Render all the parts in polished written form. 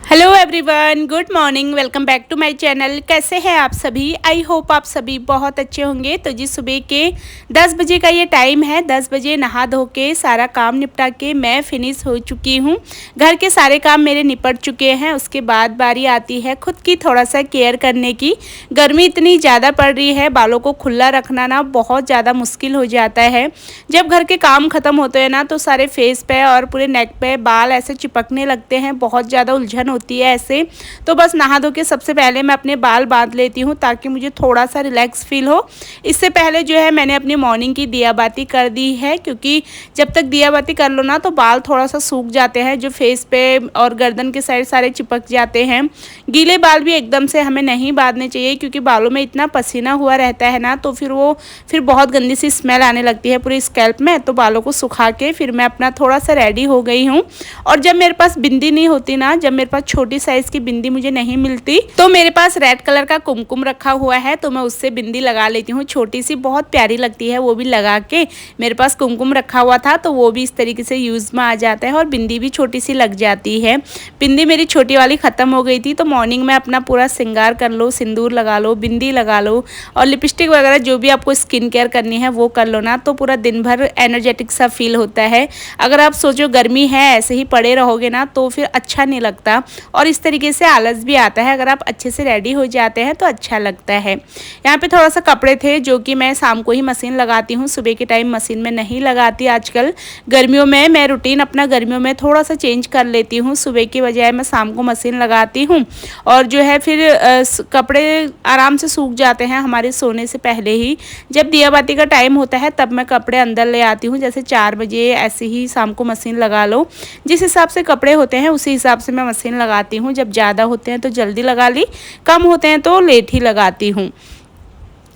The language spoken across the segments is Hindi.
Hello everyone, good morning. Welcome back to my channel. कैसे हैं आप सभी? आई होप आप सभी बहुत अच्छे होंगे। तो जी सुबह के 10 बजे का ये टाइम है। 10 बजे नहा धो के सारा काम निपटा के मैं फिनिश हो चुकी हूँ। घर के सारे काम मेरे निपट चुके हैं। उसके बाद बारी आती है खुद की थोड़ा सा केयर करने की। गर्मी इतनी ज़्यादा पड़ रही है, बालों को खुला रखना ना बहुत ज़्यादा मुश्किल हो जाता है। जब घर के काम ख़त्म होते हैं ना तो सारे फेस पे और पूरे नेक पे बाल ऐसे चिपकने लगते हैं, बहुत ज़्यादा उलझन होती है ऐसे। तो बस नहा धो के सबसे पहले मैं अपने बाल बांध लेती हूँ ताकि मुझे थोड़ा सा रिलैक्स फील हो। इससे पहले जो है मैंने अपनी मॉर्निंग की दिया बाती कर दी है, क्योंकि जब तक दिया बाती कर लो ना तो बाल थोड़ा सा सूख जाते हैं, जो फेस पे और गर्दन के साइड सारे चिपक जाते हैं। गीले बाल भी एकदम से हमें नहीं बांधने चाहिए, क्योंकि बालों में इतना पसीना हुआ रहता है ना तो फिर बहुत गंदी सी स्मेल आने लगती है पूरी स्कैल्प में। तो बालों को सुखा के फिर मैं अपना थोड़ा सा रेडी हो गई हूँ। और जब मेरे पास बिंदी नहीं होती ना, जब मेरे पास छोटी साइज की बिंदी मुझे नहीं मिलती, तो मेरे पास रेड कलर का कुमकुम रखा हुआ है, तो मैं उससे बिंदी लगा लेती हूँ। छोटी सी बहुत प्यारी लगती है, वो भी लगा के मेरे पास कुमकुम रखा हुआ था तो वो भी इस तरीके से यूज़ में आ जाता है और बिंदी भी छोटी सी लग जाती है। बिंदी मेरी छोटी वाली ख़त्म हो गई थी, तो मॉर्निंग में अपना पूरा श्रृंगार कर लो, सिंदूर लगा लो, बिंदी लगा लो और लिपस्टिक वगैरह जो भी आपको स्किन केयर करनी है वो कर लो ना, तो पूरा दिन भर एनर्जेटिक सा फील होता है। अगर आप सोचो गर्मी है ऐसे ही पड़े रहोगे ना तो फिर अच्छा नहीं लगता और इस तरीके से आलस भी आता है। अगर आप अच्छे से रेडी हो जाते हैं तो अच्छा लगता है। यहाँ पे थोड़ा सा कपड़े थे जो कि मैं शाम को ही मशीन लगाती हूँ, सुबह के टाइम मशीन में नहीं लगाती आजकल। गर्मियों में मैं रूटीन अपना गर्मियों में थोड़ा सा चेंज कर लेती हूँ, सुबह की बजाय मैं शाम को मशीन लगाती हूँ और जो है फिर कपड़े आराम से सूख जाते हैं हमारे सोने से पहले ही। जब दिया बाती का टाइम होता है तब मैं कपड़े अंदर ले आती हूँ, जैसे 4 बजे ऐसे ही शाम को मशीन लगा लो। जिस हिसाब से कपड़े होते हैं उसी हिसाब से मैं मशीन लगाती हूँ। जब ज़्यादा होते हैं तो जल्दी लगा ली, कम होते हैं तो लेट ही लगाती हूँ।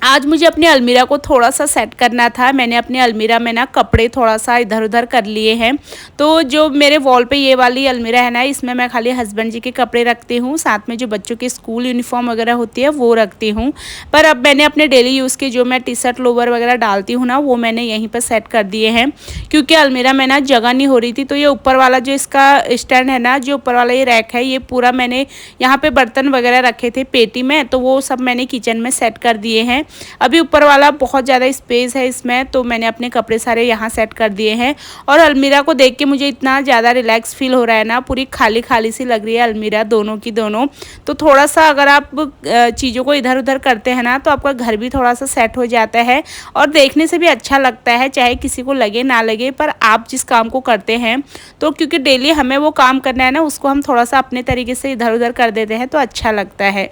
आज मुझे अपनी अलमीरा को थोड़ा सा सेट करना था। मैंने अपनी अलमीरा में ना कपड़े थोड़ा सा इधर उधर कर लिए हैं। तो जो मेरे वॉल पे ये वाली अलमीरा है ना, इसमें मैं खाली हस्बैंड जी के कपड़े रखती हूँ, साथ में जो बच्चों की स्कूल यूनिफॉर्म वगैरह होती है वो रखती हूँ। पर अब मैंने अपने डेली यूज़ के जो मैं टी शर्ट लोवर वगैरह डालती हूँ ना वो मैंने यहीं पर सेट कर दिए हैं, क्योंकि अलमीरा में ना जगह नहीं हो रही थी। तो ये ऊपर वाला जो इसका स्टैंड है ना, जो ऊपर वाला ये रैक है, ये पूरा मैंने यहाँ पे बर्तन वगैरह रखे थे पेटी में, तो वो सब मैंने किचन में सेट कर दिए हैं। अभी ऊपर वाला बहुत ज़्यादा स्पेस है इसमें, तो मैंने अपने कपड़े सारे यहाँ सेट कर दिए हैं। और अलमीरा को देख के मुझे इतना ज़्यादा रिलैक्स फील हो रहा है ना, पूरी खाली खाली सी लग रही है अलमीरा दोनों की दोनों। तो थोड़ा सा अगर आप चीज़ों को इधर उधर करते हैं ना तो आपका घर भी थोड़ा सा सेट हो जाता है और देखने से भी अच्छा लगता है, चाहे किसी को लगे ना लगे। पर आप जिस काम को करते हैं तो क्योंकि डेली हमें वो काम करना है ना, उसको हम थोड़ा सा अपने तरीके से इधर उधर कर देते हैं तो अच्छा लगता है।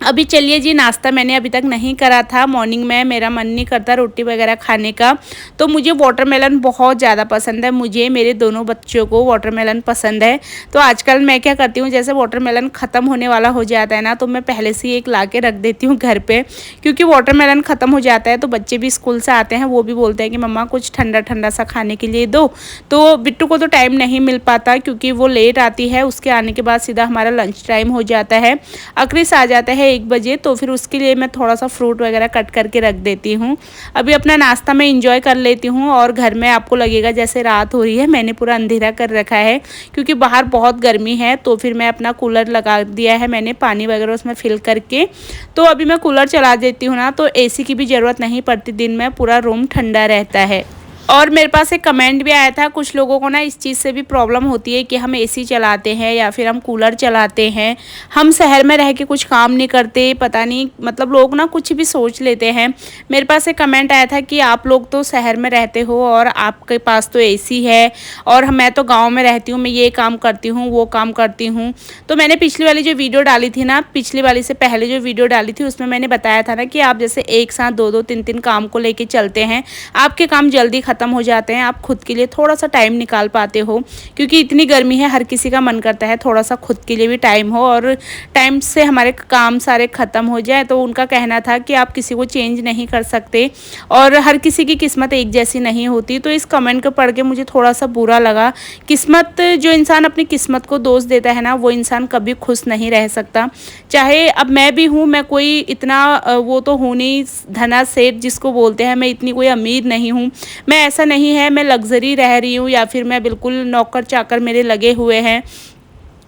अभी चलिए जी, नाश्ता मैंने अभी तक नहीं करा था। मॉर्निंग में मेरा मन नहीं करता रोटी वगैरह खाने का, तो मुझे वाटरमेलन बहुत ज़्यादा पसंद है। मुझे मेरे दोनों बच्चों को वाटरमेलन पसंद है। तो आजकल मैं क्या करती हूँ, जैसे वाटरमेलन ख़त्म होने वाला हो जाता है ना तो मैं पहले से ही एक ला के रख देती हूँ घर पे, क्योंकि वाटरमेलन ख़त्म हो जाता है तो बच्चे भी स्कूल से आते हैं, वो भी बोलते हैं कि मम्मा कुछ ठंडा ठंडा सा खाने के लिए दो। तो बिट्टू को तो टाइम नहीं मिल पाता क्योंकि वो लेट आती है, उसके आने के बाद सीधा हमारा लंच टाइम हो जाता है, अक्रिस आ जाता है 1 बजे। तो फिर उसके लिए मैं थोड़ा सा फ्रूट वगैरह कट करके रख देती हूँ। अभी अपना नाश्ता मैं इंजॉय कर लेती हूँ और घर में आपको लगेगा जैसे रात हो रही है, मैंने पूरा अंधेरा कर रखा है क्योंकि बाहर बहुत गर्मी है। तो फिर मैं अपना कूलर लगा दिया है, मैंने पानी वगैरह उसमें फिल करके। तो अभी मैं कूलर चला देती हूँ ना तो एसी की भी ज़रूरत नहीं पड़ती, दिन में पूरा रूम ठंडा रहता है। और मेरे पास एक कमेंट भी आया था, कुछ लोगों को ना इस चीज़ से भी प्रॉब्लम होती है कि हम एसी चलाते हैं या फिर हम कूलर चलाते हैं, हम शहर में रह के कुछ काम नहीं करते, पता नहीं मतलब लोग ना कुछ भी सोच लेते हैं। मेरे पास एक कमेंट आया था कि आप लोग तो शहर में रहते हो और आपके पास तो एसी है और मैं तो गाँव में रहती हूँ, मैं ये काम करती हूँ वो काम करती हूँ। तो मैंने पिछली वाली जो वीडियो डाली थी ना, पिछली वाली से पहले जो वीडियो डाली थी उसमें मैंने बताया था ना कि आप जैसे एक साथ 2-2 3-3 काम को लेके चलते हैं, आपके काम जल्दी ख़त्म हो जाते हैं, आप खुद के लिए थोड़ा सा टाइम निकाल पाते हो। क्योंकि इतनी गर्मी है, हर किसी का मन करता है थोड़ा सा खुद के लिए भी टाइम हो और टाइम से हमारे काम सारे ख़त्म हो जाए। तो उनका कहना था कि आप किसी को चेंज नहीं कर सकते और हर किसी की किस्मत एक जैसी नहीं होती। तो इस कमेंट को पढ़ के मुझे थोड़ा सा बुरा लगा। किस्मत, जो इंसान अपनी किस्मत को दोष देता है ना, वो इंसान कभी खुश नहीं रह सकता। चाहे अब मैं भी हूँ, मैं कोई इतना वो तो हूँ नहीं धना सेठ जिसको बोलते हैं, मैं इतनी कोई अमीर नहीं हूँ, मैं ऐसा नहीं है मैं लग्जरी रह रही हूँ या फिर मैं बिल्कुल नौकर चाकर मेरे लगे हुए हैं।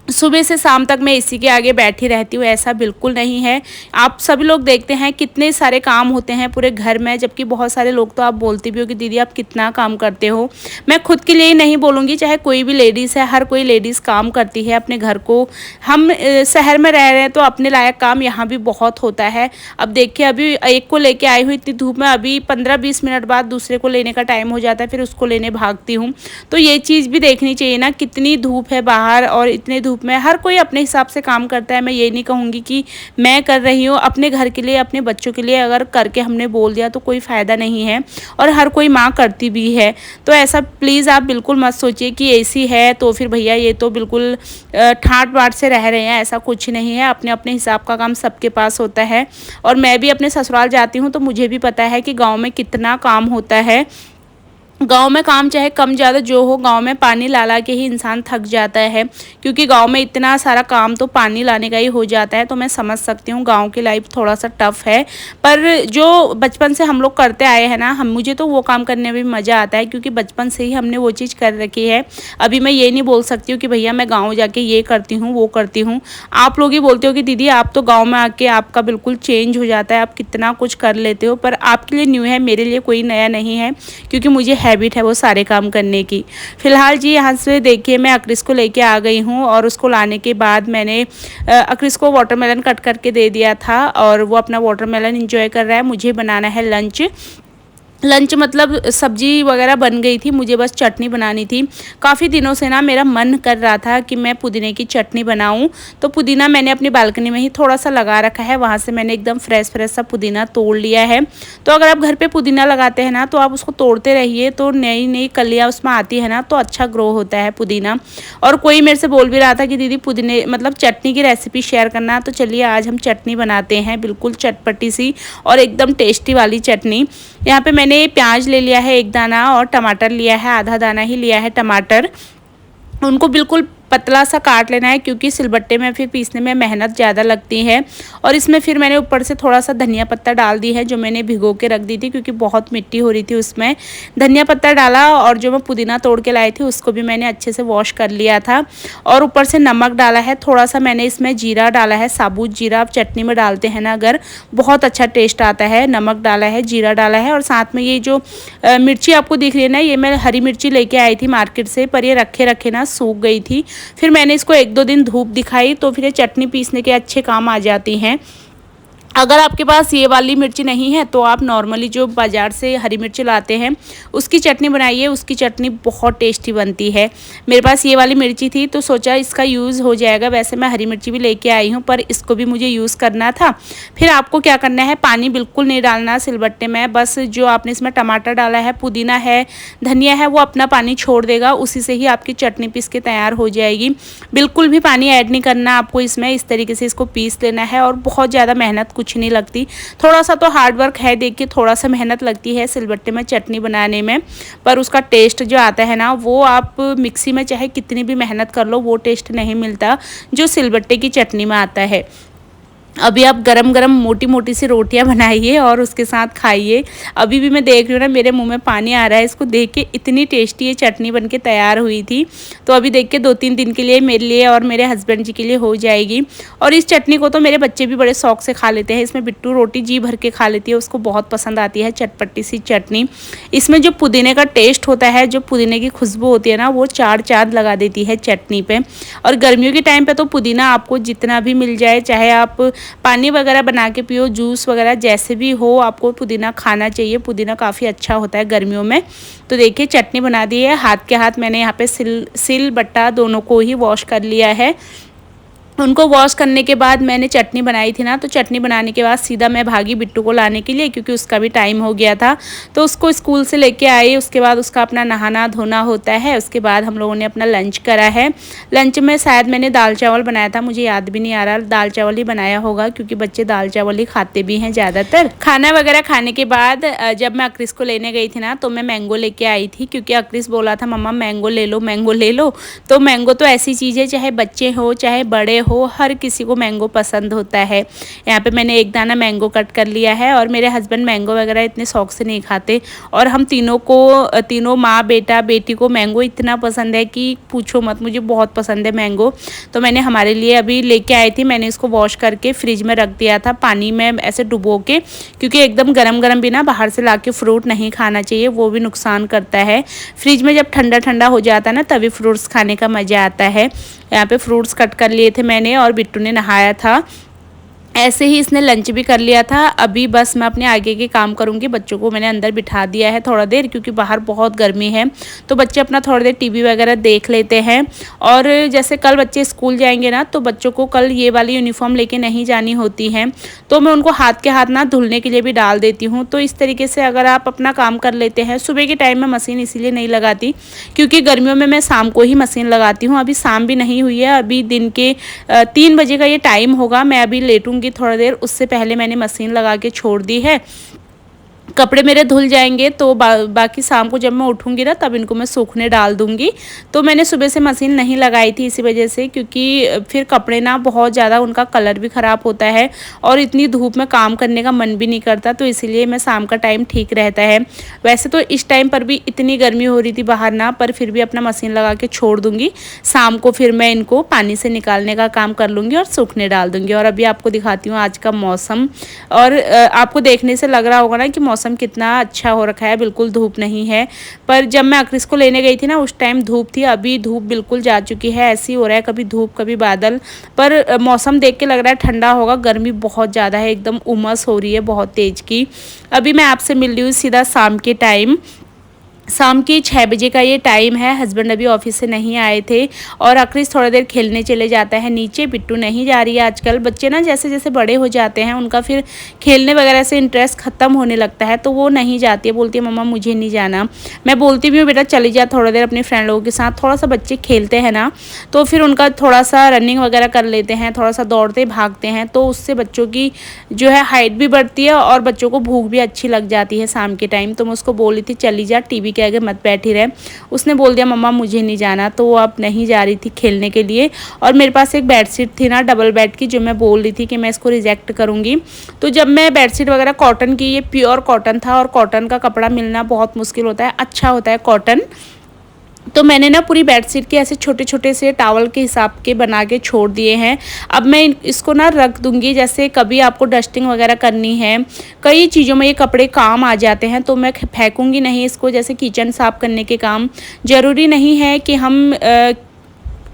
सुबह से शाम तक मैं इसी के आगे बैठी रहती हूँ, ऐसा बिल्कुल नहीं है। आप सभी लोग देखते हैं कितने सारे काम होते हैं पूरे घर में, जबकि बहुत सारे लोग तो आप बोलते भी हो कि दीदी आप कितना काम करते हो। मैं खुद के लिए ही नहीं बोलूँगी, चाहे कोई भी लेडीज़ है, हर कोई लेडीज़ काम करती है अपने घर को। हम शहर में रह रहे हैं तो अपने लायक काम यहाँ भी बहुत होता है। अब देखिए, अभी एक को लेके आई हूँ इतनी धूप में, अभी 15-20 मिनट बाद दूसरे को लेने का टाइम हो जाता है, फिर उसको लेने भागती हूँ। तो ये चीज़ भी देखनी चाहिए ना, कितनी धूप है बाहर, और इतने धूप में हर कोई अपने हिसाब से काम करता है। मैं ये नहीं कहूँगी कि मैं कर रही हूँ अपने घर के लिए, अपने बच्चों के लिए अगर करके हमने बोल दिया तो कोई फ़ायदा नहीं है, और हर कोई माँ करती भी है। तो ऐसा प्लीज़ आप बिल्कुल मत सोचिए कि एसी है तो फिर भैया ये तो बिल्कुल ठाट बाट से रह रहे हैं, ऐसा कुछ नहीं है। अपने अपने हिसाब का काम सबके पास होता है। और मैं भी अपने ससुराल जाती हूँ तो मुझे भी पता है कि गाँव में कितना काम होता है। गांव में काम चाहे कम ज़्यादा जो हो, गांव में पानी ला ला के ही इंसान थक जाता है, क्योंकि गांव में इतना सारा काम तो पानी लाने का ही हो जाता है। तो मैं समझ सकती हूँ गांव की लाइफ थोड़ा सा टफ़ है, पर जो बचपन से हम लोग करते आए हैं ना, मुझे तो वो काम करने में भी मज़ा आता है, क्योंकि बचपन से ही हमने वो चीज़ कर रखी है। अभी मैं ये नहीं बोल सकती हूँ कि भैया मैं गाँव जाके ये करती हूँ वो करती हूँ। आप लोग ही बोलते हो कि दीदी आप तो गाँव में आके आपका बिल्कुल चेंज हो जाता है, आप कितना कुछ कर लेते हो, पर आपके लिए न्यू है, मेरे लिए कोई नया नहीं है, क्योंकि मुझे हैबिट है वो सारे काम करने की। फ़िलहाल जी यहाँ से देखिए मैं अक्रिस को लेके आ गई हूँ, और उसको लाने के बाद मैंने अक्रिस को वाटरमेलन कट करके दे दिया था, और वो अपना वाटरमेलन एंजॉय कर रहा है। मुझे बनाना है लंच। मतलब सब्जी वगैरह बन गई थी, मुझे बस चटनी बनानी थी। काफ़ी दिनों से ना मेरा मन कर रहा था कि मैं पुदीने की चटनी बनाऊं, तो पुदीना मैंने अपनी बालकनी में ही थोड़ा सा लगा रखा है, वहाँ से मैंने एकदम फ्रेश सा पुदीना तोड़ लिया है। तो अगर आप घर पे पुदीना लगाते हैं ना, तो आप उसको तोड़ते रहिए, तो नई नई कलियाँ उसमें आती है ना, तो अच्छा ग्रो होता है पुदीना। और कोई मेरे से बोल भी रहा था कि दीदी पुदीने चटनी की रेसिपी शेयर करना, तो चलिए आज हम चटनी बनाते हैं, बिल्कुल चटपटी सी और एकदम टेस्टी वाली चटनी। यहाँ पे मैंने प्याज ले लिया है 1 दाना, और टमाटर लिया है आधा दाना ही लिया है टमाटर। उनको बिल्कुल पतला सा काट लेना है, क्योंकि सिलबट्टे में फिर पीसने में मेहनत ज़्यादा लगती है। और इसमें फिर मैंने ऊपर से थोड़ा सा धनिया पत्ता डाल दी है, जो मैंने भिगो के रख दी थी, क्योंकि बहुत मिट्टी हो रही थी उसमें। धनिया पत्ता डाला, और जो मैं पुदीना तोड़ के लाई थी उसको भी मैंने अच्छे से वॉश कर लिया था। और ऊपर से नमक डाला है, थोड़ा सा मैंने इसमें जीरा डाला है, साबुत जीरा आप चटनी में डालते हैं ना अगर, बहुत अच्छा टेस्ट आता है। नमक डाला है, जीरा डाला है, और साथ में ये जो मिर्ची आपको दिख रही है ना, ये मैं हरी मिर्ची लेके आई थी मार्केट से, पर ये रखे रखे ना सूख गई थी। फिर मैंने इसको 1-2 दिन धूप दिखाई, तो फिर ये चटनी पीसने के अच्छे काम आ जाती हैं। अगर आपके पास ये वाली मिर्ची नहीं है तो आप नॉर्मली जो बाज़ार से हरी मिर्ची लाते हैं उसकी चटनी बनाइए, उसकी चटनी बहुत टेस्टी बनती है। मेरे पास ये वाली मिर्ची थी तो सोचा इसका यूज़ हो जाएगा। वैसे मैं हरी मिर्ची भी लेके आई हूँ, पर इसको भी मुझे यूज़ करना था। फिर आपको क्या करना है, पानी बिल्कुल नहीं डालना सिलबट्टे में, बस जो आपने इसमें टमाटर डाला है, पुदीना है, धनिया है, वो अपना पानी छोड़ देगा, उसी से ही आपकी चटनी पीस के तैयार हो जाएगी। बिल्कुल भी पानी ऐड नहीं करना आपको इसमें, इस तरीके से इसको पीस लेना है। और बहुत ज़्यादा मेहनत कुछ नहीं लगती, थोड़ा सा तो हार्ड वर्क है, देखिए थोड़ा सा मेहनत लगती है सिलबट्टे में चटनी बनाने में, पर उसका टेस्ट जो आता है ना, वो आप मिक्सी में चाहे कितनी भी मेहनत कर लो वो टेस्ट नहीं मिलता जो सिलबट्टे की चटनी में आता है। अभी आप गरम गरम मोटी मोटी सी रोटियां बनाइए और उसके साथ खाइए। अभी भी मैं देख रही हूँ ना, मेरे मुंह में पानी आ रहा है इसको देख के, इतनी टेस्टी ये चटनी बन के तैयार हुई थी। तो अभी देख के 2-3 दिन के लिए मेरे लिए और मेरे हस्बैंड जी के लिए हो जाएगी। और इस चटनी को तो मेरे बच्चे भी बड़े शौक से खा लेते हैं। इसमें बिट्टू रोटी जी भर के खा लेती है, उसको बहुत पसंद आती है चटपटी सी चटनी। इसमें जो पुदीने का टेस्ट होता है, जो पुदीने की खुशबू होती है ना, वो 4 चाँद लगा देती है चटनी पे। और गर्मियों के टाइम पे तो पुदीना आपको जितना भी मिल जाए, चाहे आप पानी वगैरह बना के पियो, जूस वगैरह जैसे भी हो, आपको पुदीना खाना चाहिए। पुदीना काफ़ी अच्छा होता है गर्मियों में। तो देखिए चटनी बना दी है, हाथ के हाथ मैंने यहाँ पे सिल बट्टा दोनों को ही वॉश कर लिया है। उनको वॉश करने के बाद मैंने चटनी बनाई थी ना, तो चटनी बनाने के बाद सीधा मैं भागी बिट्टू को लाने के लिए, क्योंकि उसका भी टाइम हो गया था। तो उसको स्कूल से लेके आई, उसके बाद उसका अपना नहाना धोना होता है। उसके बाद हम लोगों ने अपना लंच करा है। लंच में शायद मैंने दाल चावल बनाया था, मुझे याद भी नहीं आ रहा, दाल चावल ही बनाया होगा, क्योंकि बच्चे दाल चावल ही खाते भी हैं ज़्यादातर। खाना वगैरह खाने के बाद जब मैं अक्रिस को लेने गई थी ना, तो मैं मैंगो लेके आई थी, क्योंकि अक्रिस बोला था मम्मा मैंगो ले लो मैंगो ले लो। तो मैंगो तो ऐसी चीज़ है, चाहे बच्चे हो चाहे बड़े हो, हर किसी को मैंगो पसंद होता है। यहाँ पे मैंने एक दाना मैंगो कट कर लिया है और मेरे हस्बैंड मैंगो वगैरह इतने शौक से नहीं खाते और हम तीनों माँ बेटा बेटी को मैंगो इतना पसंद है कि पूछो मत, मुझे बहुत पसंद है मैंगो। तो मैंने हमारे लिए अभी लेके आई थी, मैंने इसको वॉश करके फ्रिज में रख दिया था पानी में ऐसे डुबो के, क्योंकि एकदम गरम गरम भी ना बाहर से लाके फ्रूट नहीं खाना चाहिए, वो भी नुकसान करता है। फ्रिज में जब ठंडा ठंडा हो जाता है ना तभी फ्रूट्स खाने का मज़ा आता है। यहाँ पे फ्रूट्स कट कर लिए थे मैंने और बिट्टू ने नहाया था। ऐसे ही इसने लंच भी कर लिया था। अभी बस मैं अपने आगे के काम करूँगी। बच्चों को मैंने अंदर बिठा दिया है थोड़ा देर, क्योंकि बाहर बहुत गर्मी है, तो बच्चे अपना थोड़ी देर टीवी वगैरह देख लेते हैं। और जैसे कल बच्चे स्कूल जाएंगे ना, तो बच्चों को कल ये वाली यूनिफॉर्म लेके नहीं जानी होती है, तो मैं उनको हाथ के हाथ ना धुलने के लिए भी डाल देती हूँ। तो इस तरीके से अगर आप अपना काम कर लेते हैं। सुबह के टाइम में मशीन इसीलिए नहीं लगाती क्योंकि गर्मियों में मैं शाम को ही मशीन लगाती हूँ। अभी शाम भी नहीं हुई है, अभी दिन के 3 बजे का ये टाइम होगा। मैं अभी लेटूंगी थोड़ा देर, उससे पहले मैंने मशीन लगा के छोड़ दी है। कपड़े मेरे धुल जाएंगे तो बाकी शाम को जब मैं उठूँगी ना तब इनको मैं सूखने डाल दूँगी। तो मैंने सुबह से मशीन नहीं लगाई थी इसी वजह से, क्योंकि फिर कपड़े ना बहुत ज़्यादा उनका कलर भी ख़राब होता है और इतनी धूप में काम करने का मन भी नहीं करता, तो इसीलिए मैं शाम का टाइम ठीक रहता है। वैसे तो इस टाइम पर भी इतनी गर्मी हो रही थी बाहर ना, पर फिर भी अपना मशीन लगा के छोड़ दूँगी। शाम को फिर मैं इनको पानी से निकालने का काम कर लूँगी और सूखने डाल दूँगी। और अभी आपको दिखाती हूँ आज का मौसम। और आपको देखने से लग रहा होगा ना कि मौसम कितना अच्छा हो रखा है, बिल्कुल धूप नहीं है। पर जब मैं अक्रिस को लेने गई थी ना उस टाइम धूप थी, अभी धूप बिल्कुल जा चुकी है। ऐसी हो रहा है कभी धूप कभी बादल, पर मौसम देख के लग रहा है ठंडा होगा। गर्मी बहुत ज़्यादा है, एकदम उमस हो रही है बहुत तेज़ की। अभी मैं आपसे मिल रही हूँ सीधा शाम के टाइम। शाम के 6 बजे का ये टाइम है। हस्बैंड अभी ऑफिस से नहीं आए थे और अक्रिस थोड़ा देर खेलने चले जाता है नीचे। बिट्टू नहीं जा रही है आजकल। बच्चे ना जैसे जैसे बड़े हो जाते हैं उनका फिर खेलने वगैरह से इंटरेस्ट ख़त्म होने लगता है, तो वो नहीं जाती है, बोलती है मम्मा मुझे नहीं जाना। मैं बोलती भी हूँ बेटा चली जा थोड़ा देर अपने फ्रेंड लोगों के साथ। थोड़ा सा बच्चे खेलते हैं ना तो फिर उनका थोड़ा सा रनिंग वगैरह कर लेते हैं, थोड़ा सा दौड़ते भागते हैं, तो उससे बच्चों की जो है हाइट भी बढ़ती है और बच्चों को भूख भी अच्छी लग जाती है शाम के टाइम। तो मैं उसको बोली थी चली जा, टीवी के आगे मत बैठी रहे। उसने बोल दिया मम्मा मुझे नहीं जाना, तो वो अब नहीं जा रही थी खेलने के लिए। और मेरे पास एक बेडशीट थी ना डबल बेड की, जो मैं बोल रही थी कि मैं इसको रिजेक्ट करूँगी। तो जब मैं बेडशीट वगैरह कॉटन की, ये प्योर कॉटन था और कॉटन का कपड़ा मिलना बहुत मुश्किल होता है, अच्छा होता है कॉटन। तो मैंने ना पूरी बेडशीट के ऐसे छोटे छोटे से टॉवल के हिसाब के बना के छोड़ दिए हैं। अब मैं इसको ना रख दूंगी, जैसे कभी आपको डस्टिंग वगैरह करनी है, कई चीज़ों में ये कपड़े काम आ जाते हैं, तो मैं फेंकूंगी नहीं इसको। जैसे किचन साफ़ करने के काम, ज़रूरी नहीं है कि हम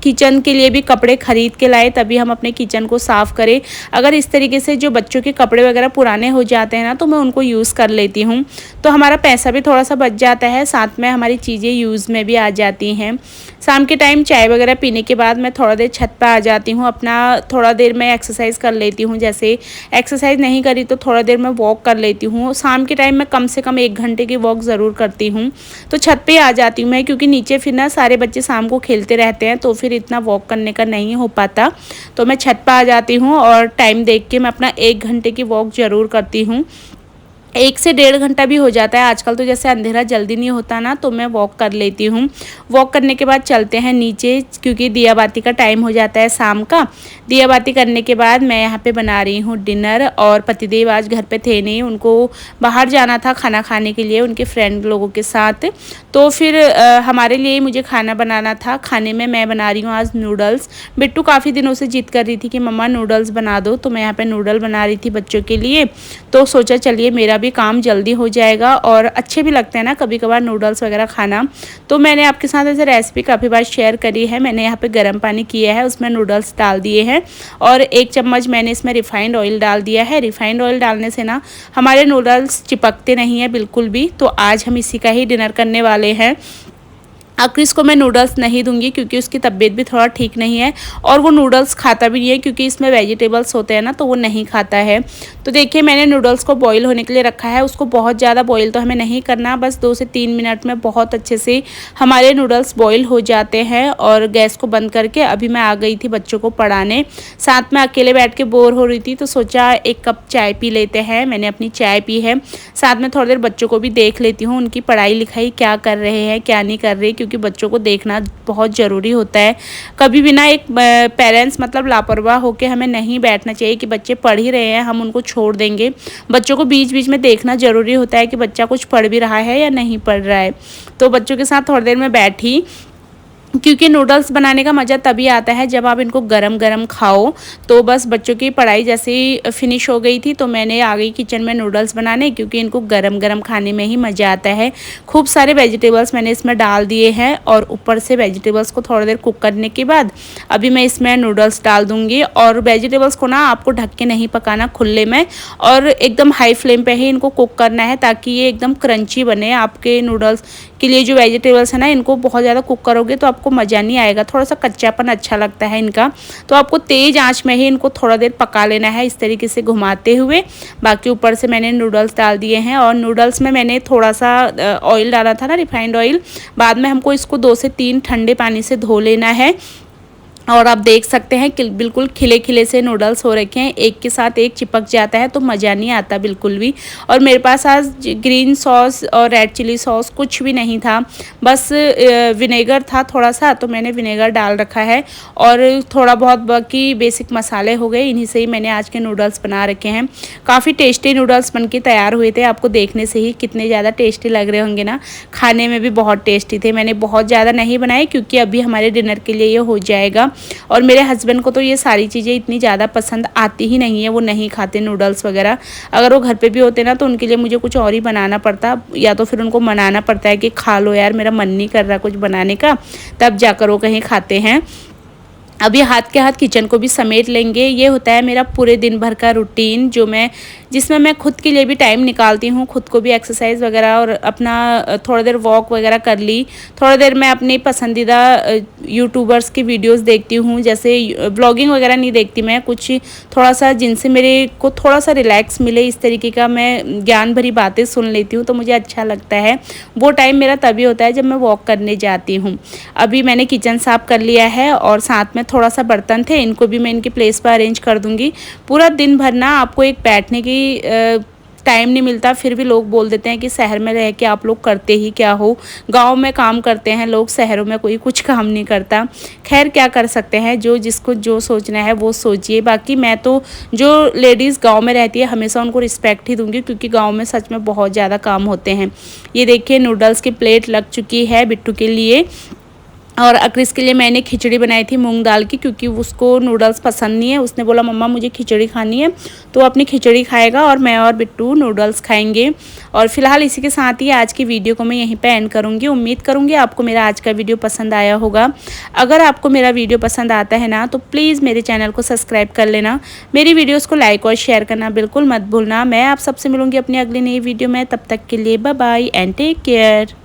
किचन के लिए भी कपड़े ख़रीद के लाए तभी हम अपने किचन को साफ़ करें। अगर इस तरीके से जो बच्चों के कपड़े वगैरह पुराने हो जाते हैं ना, तो मैं उनको यूज़ कर लेती हूँ, तो हमारा पैसा भी थोड़ा सा बच जाता है, साथ में हमारी चीज़ें यूज़ में भी आ जाती हैं। शाम के टाइम चाय वगैरह पीने के बाद मैं थोड़ा देर छत पर आ जाती हूँ, अपना थोड़ा देर मैं एक्सरसाइज कर लेती हूँ। जैसे एक्सरसाइज नहीं करी तो थोड़ा देर मैं वॉक कर लेती हूँ। शाम के टाइम मैं कम से कम 1 घंटे की वॉक ज़रूर करती हूँ। तो छत पे आ जाती हूँ मैं, क्योंकि नीचे फिर ना सारे बच्चे शाम को खेलते रहते हैं, तो फिर इतना वॉक करने का नहीं हो पाता। तो मैं छत पर आ जाती हूँ और टाइम देख के मैं अपना 1 घंटे की वॉक ज़रूर करती हूँ। 1 से 1.5 घंटा भी हो जाता है आजकल, तो जैसे अंधेरा जल्दी नहीं होता ना, तो मैं वॉक कर लेती हूँ। वॉक करने के बाद चलते हैं नीचे, क्योंकि दिया बाती का टाइम हो जाता है शाम का। दिया बाती करने के बाद मैं यहाँ पे बना रही हूँ डिनर। और पतिदेव आज घर पे थे नहीं, उनको बाहर जाना था खाना खाने के लिए उनके फ्रेंड लोगों के साथ। तो फिर हमारे लिए मुझे खाना बनाना था। खाने में मैं बना रही हूँ आज नूडल्स। बिट्टू काफ़ी दिनों से जिद कर रही थी कि मम्मा नूडल्स बना दो, तो मैं यहाँ पे नूडल बना रही थी बच्चों के लिए। तो सोचा चलिए मेरा भी काम जल्दी हो जाएगा और अच्छे भी लगते हैं ना कभी कभार नूडल्स वगैरह खाना। तो मैंने आपके साथ ऐसे रेसिपी काफ़ी बार शेयर करी है। मैंने यहाँ पे गर्म पानी किया है, उसमें नूडल्स डाल दिए हैं और 1 चम्मच मैंने इसमें रिफाइंड ऑयल डाल दिया है। रिफाइंड ऑयल डालने से ना हमारे नूडल्स चिपकते नहीं हैं बिल्कुल भी। तो आज हम इसी का ही डिनर करने वाले हैं। अक्रिस को मैं नूडल्स नहीं दूंगी क्योंकि उसकी तबीयत भी थोड़ा ठीक नहीं है और वो नूडल्स खाता भी नहीं है, क्योंकि इसमें वेजिटेबल्स होते हैं ना, तो वो नहीं खाता है। तो देखिए मैंने नूडल्स को बॉईल होने के लिए रखा है। उसको बहुत ज़्यादा बॉईल तो हमें नहीं करना, बस 2 से 3 मिनट में बहुत अच्छे से हमारे नूडल्स बॉईल हो जाते हैं। और गैस को बंद करके अभी मैं आ गई थी बच्चों को पढ़ाने। साथ में अकेले बैठ के बोर हो रही थी, तो सोचा 1 कप चाय पी लेते हैं। मैंने अपनी चाय पी है, साथ में थोड़ी देर बच्चों को भी देख लेती हूँ, उनकी पढ़ाई लिखाई क्या कर रहे हैं क्या नहीं कर रहे, क्योंकि क्योंकि बच्चों को देखना बहुत ज़रूरी होता है। कभी भी ना एक पेरेंट्स मतलब लापरवाह होकर हमें नहीं बैठना चाहिए कि बच्चे पढ़ ही रहे हैं हम उनको छोड़ देंगे। बच्चों को बीच बीच में देखना ज़रूरी होता है कि बच्चा कुछ पढ़ भी रहा है या नहीं पढ़ रहा है। तो बच्चों के साथ थोड़ी देर में बैठी, क्योंकि नूडल्स बनाने का मज़ा तभी आता है जब आप इनको गरम गरम खाओ। तो बस बच्चों की पढ़ाई जैसे ही फिनिश हो गई थी तो मैंने आ गई किचन में नूडल्स बनाने, क्योंकि इनको गरम गरम खाने में ही मज़ा आता है। खूब सारे वेजिटेबल्स मैंने इसमें डाल दिए हैं और ऊपर से वेजिटेबल्स को थोड़ी देर कुक करने के बाद अभी मैं इसमें नूडल्स डाल दूँगी। और वेजिटेबल्स को ना आपको ढक के नहीं पकाना, खुले में और एकदम हाई फ्लेम पर ही इनको कुक करना है ताकि ये एकदम क्रंची बने। आपके नूडल्स के लिए जो वेजिटेबल्स है ना, इनको बहुत ज़्यादा कुक करोगे तो आपको मज़ा नहीं आएगा, थोड़ा सा कच्चापन अच्छा लगता है इनका। तो आपको तेज़ आंच में ही इनको थोड़ा देर पका लेना है इस तरीके से घुमाते हुए। बाकी ऊपर से मैंने नूडल्स डाल दिए हैं और नूडल्स में मैंने थोड़ा सा ऑयल डाला था ना, रिफाइंड ऑयल। बाद में हमको इसको 2 से 3 ठंडे पानी से धो लेना है। और आप देख सकते हैं कि बिल्कुल खिले खिले से नूडल्स हो रखे हैं, एक के साथ एक चिपक जाता है तो मज़ा नहीं आता बिल्कुल भी। और मेरे पास आज ग्रीन सॉस और रेड चिली सॉस कुछ भी नहीं था, बस विनेगर था थोड़ा सा, तो मैंने विनेगर डाल रखा है। और थोड़ा बहुत बाकी बेसिक मसाले हो गए, इन्हीं से ही मैंने आज के नूडल्स बना रखे हैं। काफ़ी टेस्टी नूडल्स बन के तैयार हुए थे, आपको देखने से ही कितने ज़्यादा टेस्टी लग रहे होंगे ना, खाने में भी बहुत टेस्टी थे। मैंने बहुत ज़्यादा नहीं बनाए क्योंकि अभी हमारे डिनर के लिए ये हो जाएगा। और मेरे हस्बैंड को तो ये सारी चीज़ें इतनी ज़्यादा पसंद आती ही नहीं है, वो नहीं खाते नूडल्स वगैरह। अगर वो घर पे भी होते ना तो उनके लिए मुझे कुछ और ही बनाना पड़ता, या तो फिर उनको मनाना पड़ता है कि खा लो यार, मेरा मन नहीं कर रहा कुछ बनाने का, तब जाकर वो कहीं खाते हैं। अभी हाथ के हाथ किचन को भी समेट लेंगे। ये होता है मेरा पूरे दिन भर का रूटीन जिसमें मैं खुद के लिए भी टाइम निकालती हूँ, खुद को भी एक्सरसाइज वगैरह और अपना थोड़ा देर वॉक वगैरह कर ली। थोड़ा देर मैं अपने पसंदीदा यूट्यूबर्स की वीडियोस देखती हूँ, जैसे ब्लॉगिंग वगैरह नहीं देखती मैं, कुछ थोड़ा सा जिनसे मेरे को थोड़ा सा रिलैक्स मिले इस तरीके का मैं ज्ञान भरी बातें सुन लेती हूँ, तो मुझे अच्छा लगता है। वो टाइम मेरा तभी होता है जब मैं वॉक करने जाती हूँ। अभी मैंने किचन साफ़ कर लिया है और साथ में थोड़ा सा बर्तन थे, इनको भी मैं इनकी प्लेस पर अरेंज कर दूंगी। पूरा दिन भर ना आपको एक बैठने की टाइम नहीं मिलता, फिर भी लोग बोल देते हैं कि शहर में रह के आप लोग करते ही क्या हो, गांव में काम करते हैं लोग, शहरों में कोई कुछ काम नहीं करता। खैर क्या कर सकते हैं, जो जिसको जो सोचना है वो सोचिए। बाकी मैं तो जो लेडीज़ गांव में रहती है हमेशा उनको रिस्पेक्ट ही दूंगी, क्योंकि गांव में सच में बहुत ज़्यादा काम होते हैं। ये देखिए नूडल्स की प्लेट लग चुकी है बिट्टू के लिए। और अक्रिस के लिए मैंने खिचड़ी बनाई थी मूंग दाल की, क्योंकि उसको नूडल्स पसंद नहीं है। उसने बोला मम्मा मुझे खिचड़ी खानी है, तो अपनी खिचड़ी खाएगा और मैं और बिट्टू नूडल्स खाएंगे। और फिलहाल इसी के साथ ही आज की वीडियो को मैं यहीं पे एंड करूँगी। उम्मीद करूँगी आपको मेरा आज का वीडियो पसंद आया होगा। अगर आपको मेरा वीडियो पसंद आता है ना तो प्लीज़ मेरे चैनल को सब्सक्राइब कर लेना, मेरी वीडियोज़ को लाइक और शेयर करना बिल्कुल मत भूलना। मैं आप सबसे मिलूँगी अपनी अगली नई वीडियो में, तब तक के लिए bye bye and take care.